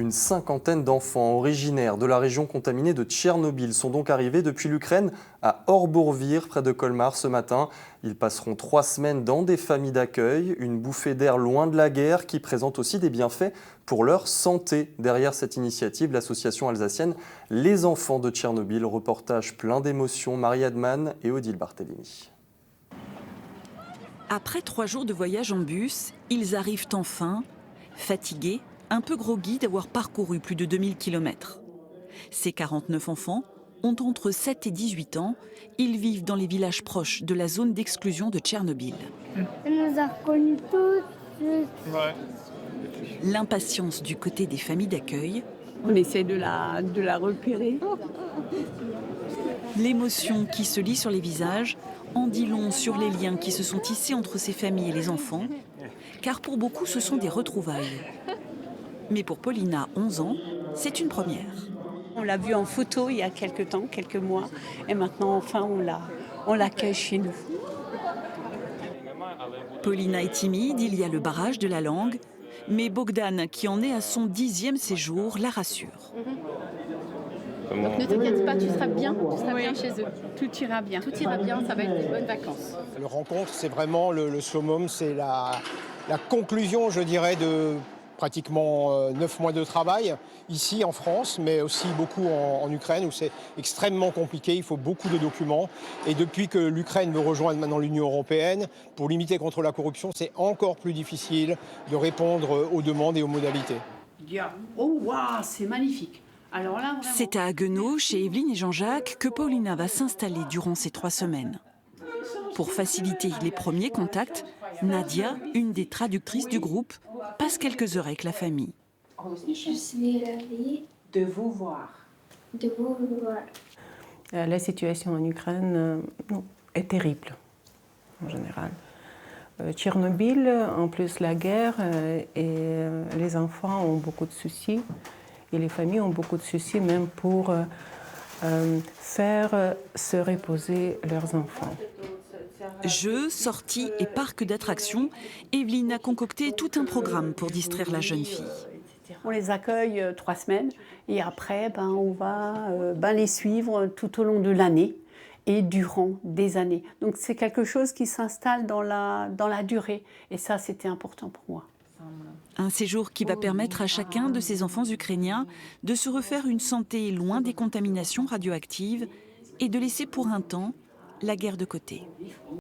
Une cinquantaine d'enfants originaires de la région contaminée de Tchernobyl sont donc arrivés depuis l'Ukraine à Orbourvire, près de Colmar, ce matin. Ils passeront 3 semaines dans des familles d'accueil, une bouffée d'air loin de la guerre qui présente aussi des bienfaits pour leur santé. Derrière cette initiative, l'association alsacienne Les Enfants de Tchernobyl, reportage plein d'émotions, Marie Adman et Odile Barthélémy. Après 3 jours de voyage en bus, ils arrivent enfin, fatigués, un peu groggy d'avoir parcouru plus de 2000 km. Ces 49 enfants ont entre 7 et 18 ans. Ils vivent dans les villages proches de la zone d'exclusion de Tchernobyl. Elle nous a reconnus tous. L'impatience du côté des familles d'accueil. On essaie de la repérer. L'émotion qui se lit sur les visages en dit long sur les liens qui se sont tissés entre ces familles et les enfants, car pour beaucoup, ce sont des retrouvailles. Mais pour Paulina, 11 ans, c'est une première. On l'a vue en photo il y a quelques mois, et maintenant, enfin, on l'accueille chez nous. Paulina est timide, il y a le barrage de la langue, mais Bogdan, qui en est à son 10e séjour, la rassure. Donc ne t'inquiète pas, tu seras bien chez eux. Tout ira bien. Tout ira bien, ça va être des bonnes vacances. Le rencontre, c'est vraiment le summum, c'est la conclusion, je dirais, de pratiquement 9 mois de travail, ici en France, mais aussi beaucoup en Ukraine, où c'est extrêmement compliqué, il faut beaucoup de documents. Et depuis que l'Ukraine veut rejoindre maintenant l'Union européenne, pour limiter contre la corruption, c'est encore plus difficile de répondre aux demandes et aux modalités. Oh waouh, c'est magnifique. Alors là, vraiment... C'est à Haguenau, chez Evelyne et Jean-Jacques, que Paulina va s'installer durant ces 3 semaines. Pour faciliter les premiers contacts, Nadia, une des traductrices du groupe, passe quelques heures avec la famille. Je suis ravie De vous voir. de vous voir. La situation en Ukraine est terrible, en général. Tchernobyl, en plus la guerre, et les enfants ont beaucoup de soucis, et les familles ont beaucoup de soucis même pour faire se reposer leurs enfants. Jeux, sorties et parcs d'attractions, Evelyne a concocté tout un programme pour distraire la jeune fille. On les accueille 3 semaines et après, on va les suivre tout au long de l'année et durant des années. Donc c'est quelque chose qui s'installe dans la durée et ça, c'était important pour moi. Un séjour qui va permettre à chacun de ces enfants ukrainiens de se refaire une santé loin des contaminations radioactives et de laisser pour un temps la guerre de côté.